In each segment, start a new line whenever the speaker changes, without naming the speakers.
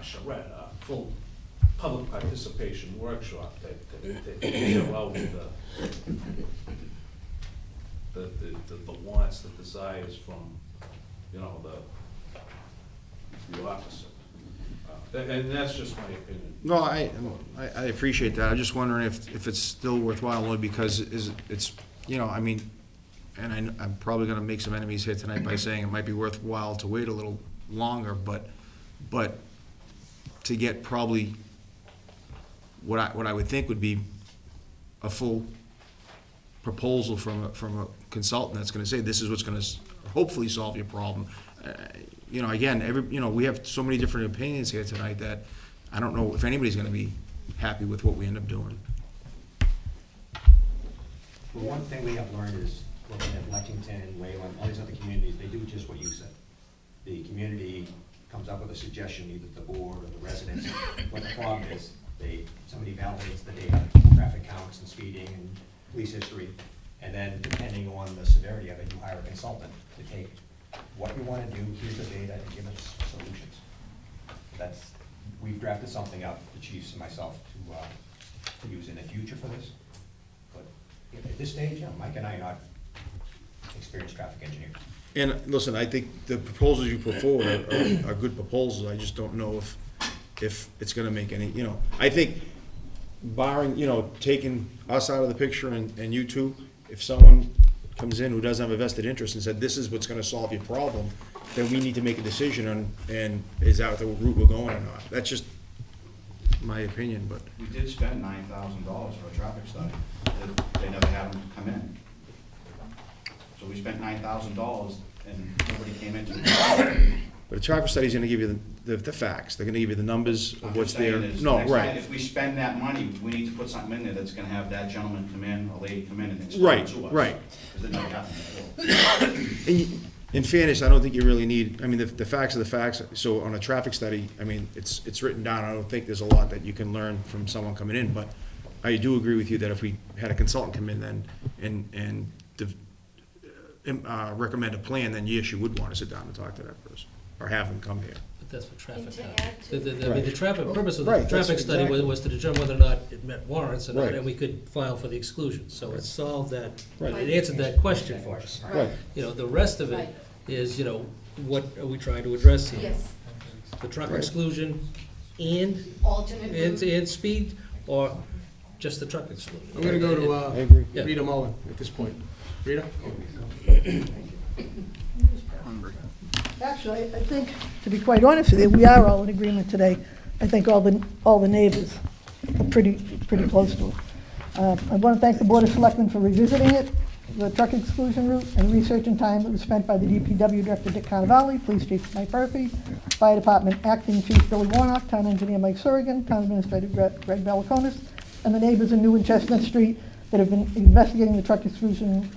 a charrette, a full public participation workshop that deal out with the wants, the desires from, you know, the opposite. And that's just my opinion.
No, I appreciate that. I'm just wondering if it's still worthwhile, only because it's, you know, I mean, and I'm probably gonna make some enemies here tonight by saying it might be worthwhile to wait a little longer, but to get probably what I would think would be a full proposal from a consultant that's gonna say, this is what's gonna hopefully solve your problem. You know, again, we have so many different opinions here tonight that I don't know if anybody's gonna be happy with what we end up doing.
Well, one thing we have learned is looking at Lexington, Wayland, all these other communities, they do just what you said. The community comes up with a suggestion, either the board or the residents. What the problem is, somebody validates the data, traffic counts and speeding and police history, and then depending on the severity of it, you hire a consultant to take what you want to do, here's the data, and give us solutions. We've drafted something up, the chiefs and myself, to use in the future for this. But at this stage, you know, Mike and I are not experienced traffic engineers.
And listen, I think the proposals you put forward are good proposals. I just don't know if it's gonna make any, you know, I think barring, you know, taking us out of the picture and you two, if someone comes in who doesn't have a vested interest and said, this is what's gonna solve your problem, then we need to make a decision on, and is that the route we're going or not? That's just my opinion, but.
We did spend $9,000 for a traffic study. They never had them come in. So we spent $9,000 and nobody came in to.
But a traffic study's gonna give you the facts. They're gonna give you the numbers of what's there. No,
Next time,
right.
if we spend that money, we need to put something in there that's gonna have that gentleman come in, or lady come in and explain
Right,
to us.
right.
Because it never happened before.
In fairness, I don't think you really need, I mean, the facts are the facts. So on a traffic study, I mean, it's written down. I don't think there's a lot that you can learn from someone coming in, but I do agree with you that if we had a consultant come in then and recommend a plan, then yes, you would want to sit down and talk to that person, or have them come here.
But that's what traffic.
And to add to-
I mean, the traffic, purpose of the
Right, that's
traffic study
exactly.
was to determine whether or not it met warrants, and
Right.
and we could file for the exclusion. So it solved that,
Right.
it answered that question for us.
Right.
You know, the rest of it
Right.
is, you know, what are we trying to address here?
Yes,
The truck
Right.
exclusion and,
alternate route.
and speed, or just the truck exclusion?
I'm gonna go to
I agree.
Yeah.
Rita Mullen at this point. Rita?
Actually, I think, to be quite honest with you, we are all in agreement today. I think all the neighbors are pretty close to it. I want to thank the Board of Selectmen for revisiting it, the truck exclusion route, and research and time that was spent by the DPW Director Dick Cannavale, Police Chief Mike Murphy, Fire Department Acting Chief Billy Warnock, Town Engineer Mike Surrigan, Town Administrator Greg Balakonis, and the neighbors in New and Chestnut Street that have been investigating the truck exclusion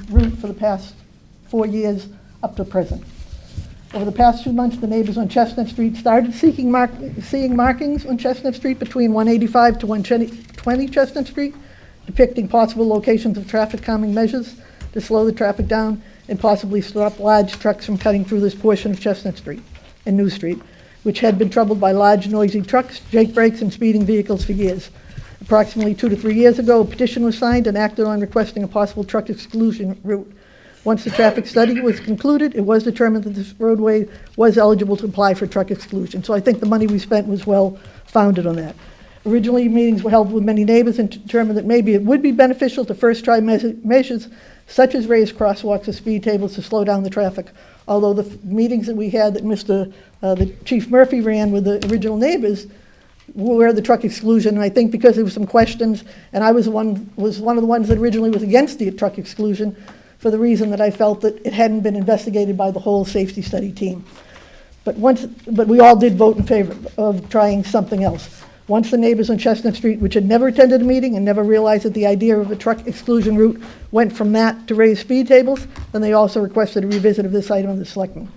route for the past 4 years up to present. Over the past 2 months, the neighbors on Chestnut Street started seeing markings on Chestnut Street between 185 to 120 Chestnut Street, depicting possible locations of traffic calming measures to slow the traffic down and possibly stop large trucks from cutting through this portion of Chestnut Street and New Street, which had been troubled by large noisy trucks, jake brakes, and speeding vehicles for years. Approximately 2 to 3 years ago, a petition was signed and acted on requesting a possible truck exclusion route. Once the traffic study was concluded, it was determined that this roadway was eligible to apply for truck exclusion. So I think the money we spent was well founded on that. Originally, meetings were held with many neighbors and determined that maybe it would be beneficial to first try measures such as raised crosswalks or speed tables to slow down the traffic. Although the meetings that we had that the Chief Murphy ran with the original neighbors were the truck exclusion, and I think because there were some questions, and I was one of the ones that originally was against the truck exclusion, for the reason that I felt that it hadn't been investigated by the whole safety study team. But we all did vote in favor of trying something else. Once the neighbors on Chestnut Street, which had never attended a meeting and never realized that the idea of a truck exclusion route went from that to raised speed tables, then they also requested a revisit of this item of the Selectmen.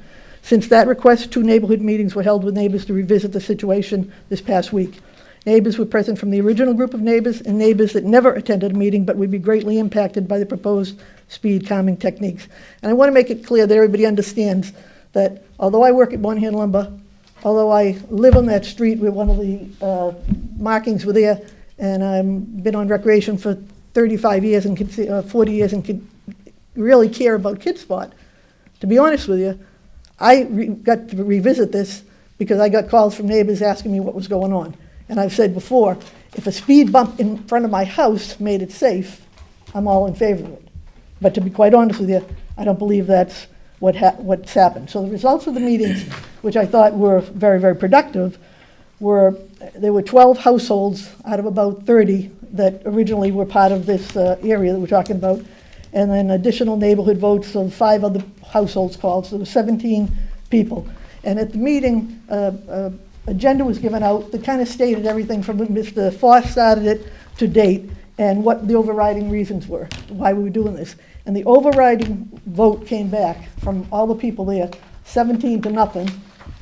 Since that request, 2 neighborhood meetings were held with neighbors to revisit the situation this past week. Neighbors were present from the original group of neighbors and neighbors that never attended a meeting but would be greatly impacted by the proposed speed calming techniques. And I want to make it clear that everybody understands that although I work at Monahan Lumber, although I live on that street where one of the markings were there, and I've been on recreation for 35 years and 40 years and could really care about Kid Spot, to be honest with you, I got to revisit this because I got calls from neighbors asking me what was going on. And I've said before, if a speed bump in front of my house made it safe, I'm all in favor of it. But to be quite honest with you, I don't believe that's what's happened. So the results of the meetings, which I thought were very, very productive, there were 12 households out of about 30 that originally were part of this area that we're talking about, and then additional neighborhood votes of 5 other households called, so there were 17 people. And at the meeting, agenda was given out that kind of stated everything from when Mr. Foss started it to date and what the overriding reasons were, why we were doing this. And the overriding vote came back from all the people there, 17 to nothing,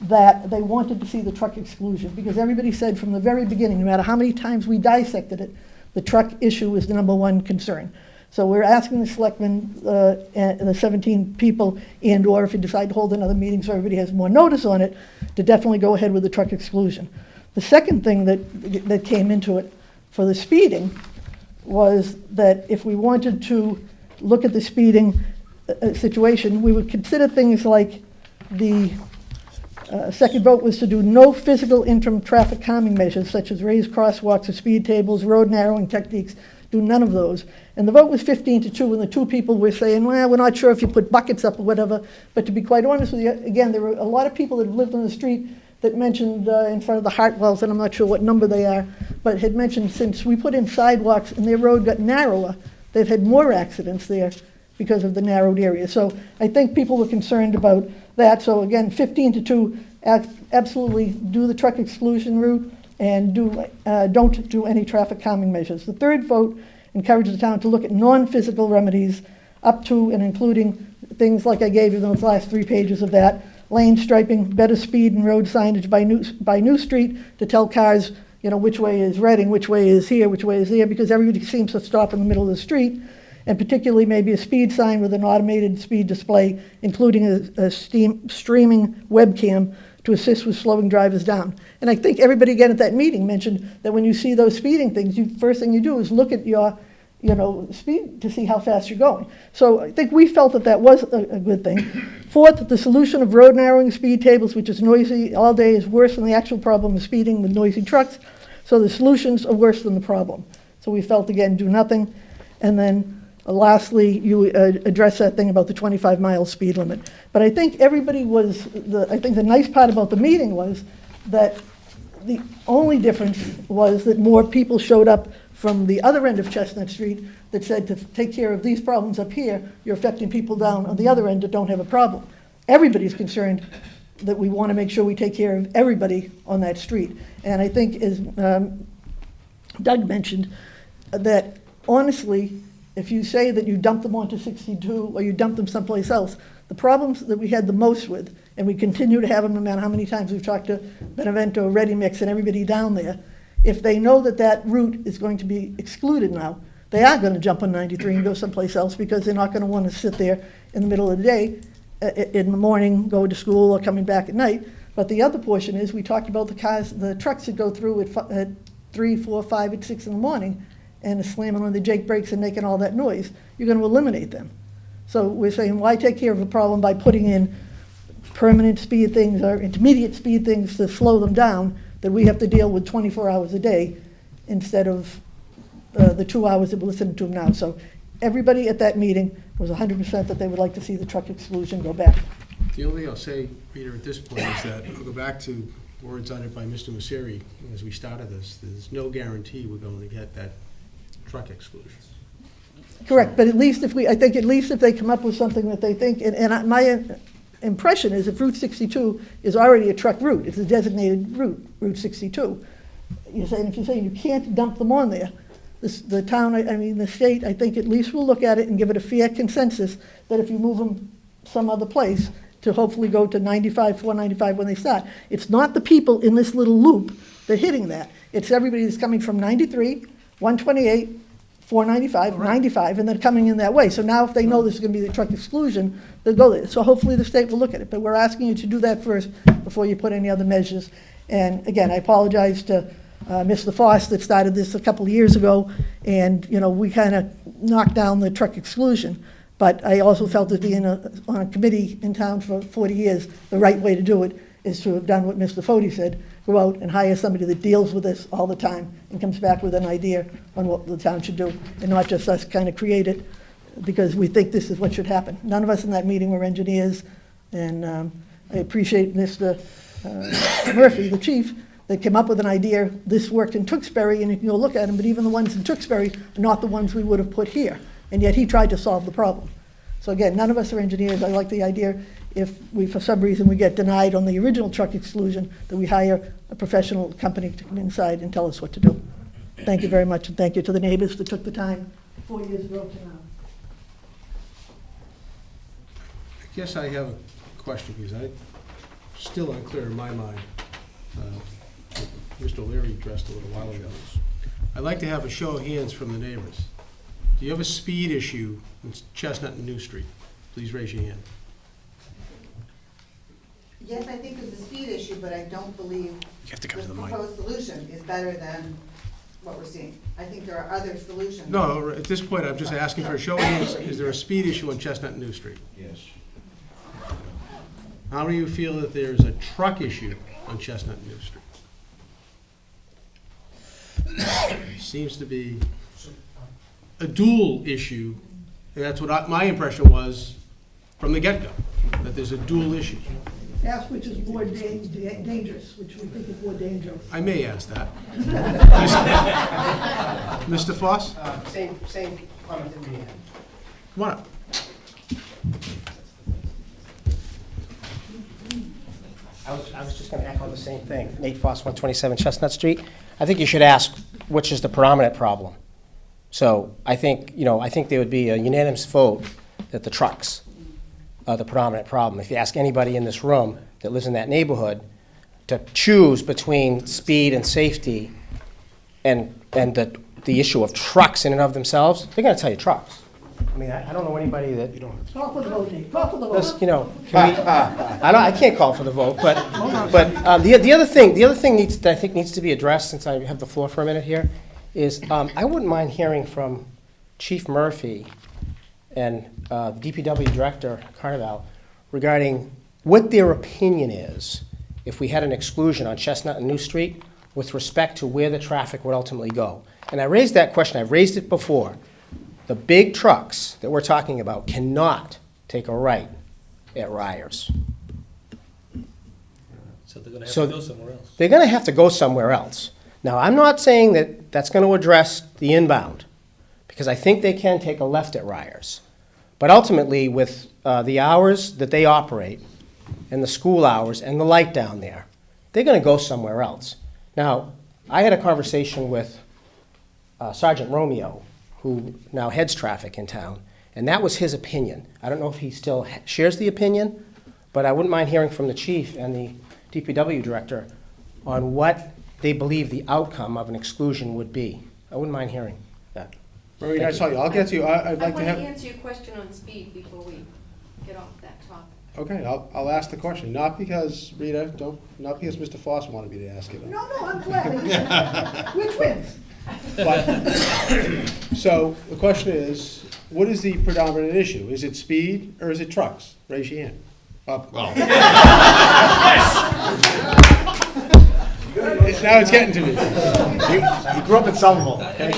that they wanted to see the truck exclusion, because everybody said from the very beginning, no matter how many times we dissected it, the truck issue was the number one concern. So we're asking the selectmen, and the 17 people, and/or if you decide to hold another meeting so everybody has more notice on it, to definitely go ahead with the truck exclusion. The second thing that came into it for the speeding was that if we wanted to look at the speeding situation, we would consider things like the second vote was to do no physical interim traffic calming measures such as raised crosswalks or speed tables, road narrowing techniques, do none of those. And the vote was 15-2, and the 2 people were saying, well, we're not sure if you put buckets up or whatever. But to be quite honest with you, again, there were a lot of people that have lived on the street that mentioned in front of the Hartwells, and I'm not sure what number they are, but had mentioned since we put in sidewalks and their road got narrower, they've had more accidents there because of the narrowed area. So I think people were concerned about that. So again, 15-2, absolutely do the truck exclusion route and don't do any traffic calming measures. The third vote encouraged the town to look at non-physical remedies up to and including things like I gave you those last 3 pages of that, lane striping, better speed and road signage by New Street to tell cars, which way is Reading, which way is here, which way is there, because everybody seems to stop in the middle of the street, and particularly maybe a speed sign with an automated speed display, including a streaming webcam to assist with slowing drivers down. And I think everybody again at that meeting mentioned that when you see those speeding things, first thing you do is look at your speed to see how fast you're going. So I think we felt that was a good thing. Fourth, the solution of road narrowing speed tables, which is noisy all day, is worse than the actual problem of speeding with noisy trucks. So the solutions are worse than the problem. So we felt, again, do nothing. And then lastly, you address that thing about the 25-mile speed limit. But I think everybody I think the nice part about the meeting was that the only difference was that more people showed up from the other end of Chestnut Street that said to take care of these problems up here, you're affecting people down on the other end that don't have a problem. Everybody's concerned that we want to make sure we take care of everybody on that street. And I think, as Doug mentioned, that honestly, if you say that you dump them onto 62 or you dump them someplace else, the problems that we had the most with, and we continue to have them no matter how many times we've talked to Benevento, Ready Mix, and everybody down there, if they know that that route is going to be excluded now, they are going to jump on 93 and go someplace else because they're not going to want to sit there in the middle of the day, in the morning, go to school, or coming back at night. But the other portion is, we talked about the trucks that go through at 3, 4, 5, and 6 in the morning and slamming on the Jake brakes and making all that noise. You're going to eliminate them. So we're saying, why take care of a problem by putting in permanent speed things or intermediate speed things to slow them down that we have to deal with 24 hours a day instead of the 2 hours that we're listening to them now. So everybody at that meeting was 100% that they would like to see the truck exclusion go back.
The only thing I'll say, Peter, at this point is that I'll go back to words uttered by Mr. Messeri as we started this. There's no guarantee we're going to get that truck exclusion.
Correct, but at least if they come up with something that they think, my impression is if Route 62 is already a truck route, it's a designated route, Route 62. If you're saying you can't dump them on there, the town, the state, I think at least will look at it and give it a fair consensus that if you move them some other place to hopefully go to 95, 495 when they start. It's not the people in this little loop that are hitting that. It's everybody that's coming from 93, 128, 495, 95, and then coming in that way. So now if they know there's gonna be the truck exclusion, they'll go there. So hopefully the state will look at it, but we're asking you to do that first before you put any other measures. And again, I apologize to Mr. Foss that started this a couple of years ago, and, you know, we kind of knocked down the truck exclusion. But I also felt that being on a committee in town for 40 years, the right way to do it is to have done what Mr. Fode said, go out and hire somebody that deals with this all the time and comes back with an idea on what the town should do, and not just us kind of create it because we think this is what should happen. None of us in that meeting were engineers, and I appreciate Mr. Murphy, the chief, that came up with an idea. This worked in Tewksbury, and you can go look at them, but even the ones in Tewksbury are not the ones we would have put here, and yet he tried to solve the problem. So again, none of us are engineers. I like the idea, if we, for some reason, we get denied on the original truck exclusion, that we hire a professional company to come inside and tell us what to do. Thank you very much, and thank you to the neighbors that took the time 4 years ago to now.
I guess I have a question, because I still unclear in my mind. Mr. O'Leary addressed a little while ago. I'd like to have a show of hands from the neighbors. Do you have a speed issue in Chestnut and New Street? Please raise your hand.
Yes, I think there's a speed issue, but I don't believe the proposed solution is better than what we're seeing. I think there are other solutions.
No, at this point, I'm just asking for a show of hands. Is there a speed issue on Chestnut and New Street?
Yes.
How many of you feel that there's a truck issue on Chestnut and New Street? Seems to be a dual issue, and that's what my impression was from the get-go, that there's a dual issue.
Ask which is more dangerous, which we think is more dangerous.
I may ask that. Mr. Foss?
Same comment that we had.
Come on up.
I was just going to echo the same thing. Nate Foss, 127 Chestnut Street. I think you should ask which is the predominant problem. So I think there would be a unanimous vote that the trucks are the predominant problem. If you ask anybody in this room that lives in that neighborhood to choose between speed and safety and the issue of trucks in and of themselves, they're going to tell you trucks. I mean, I don't know anybody that, you don't
Call for the vote, Dave. Call for the vote.
just, can we, I can't call for the vote, but the other thing that I think needs to be addressed, since I have the floor for a minute here, is I wouldn't mind hearing from Chief Murphy and DPW Director Carnival regarding what their opinion is if we had an exclusion on Chestnut and New Street with respect to where the traffic would ultimately go. And I raised that question, I've raised it before. The big trucks that we're talking about cannot take a right at Ryers.
So they're gonna have
So
to go somewhere else.
They're gonna have to go somewhere else. Now, I'm not saying that that's gonna address the inbound, because I think they can take a left at Ryers. But ultimately, with the hours that they operate, and the school hours, and the light down there, they're gonna go somewhere else. Now, I had a conversation with Sergeant Romeo, who now heads traffic in town, and that was his opinion. I don't know if he still shares the opinion, but I wouldn't mind hearing from the chief and the DPW director on what they believe the outcome of an exclusion would be. I wouldn't mind hearing that.
Maureen, I saw you. I'll get to you. I'd like to
I
have.
want to answer your question on speed before we get off that topic.
Okay, I'll ask the question. Not because, Rita, not because Mr. Foss wanted me to ask it.
No, I'm glad. We're twins.
But, so the question is, what is the predominant issue? Is it speed or is it trucks? Raise your hand. Up. Now it's getting to me.
You grew up in Somerville, okay?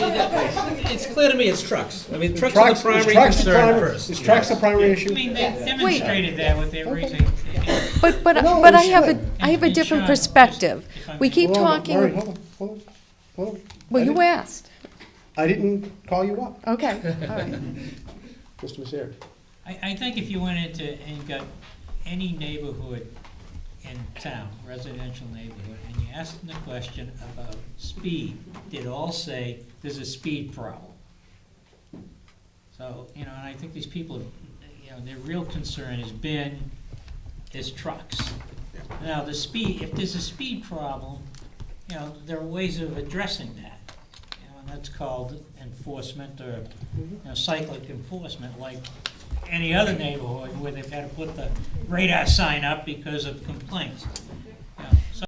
It's clear to me it's trucks. I mean, trucks are
Trucks-
the
is
primary
trucks the
concern
primary-
first.
Is trucks the primary issue?
I mean, they demonstrated that with their raising.
But
No,
I
it's
have
not.
I have a different perspective. We keep
Hold on,
talking.
Maureen, hold on.
Well, you asked.
I didn't call you up,
Okay, all right.
Mr. Messeri.
I think if you went into and got any neighborhood in town, residential neighborhood, and you asked them the question about speed, they'd all say, there's a speed problem. So, and I think these people, their real concern is trucks. Now, the speed, if there's a speed problem, there are ways of addressing that. that's called enforcement or, you know, cyclic enforcement, like any other neighborhood where they've had to put the radar sign up because of complaints.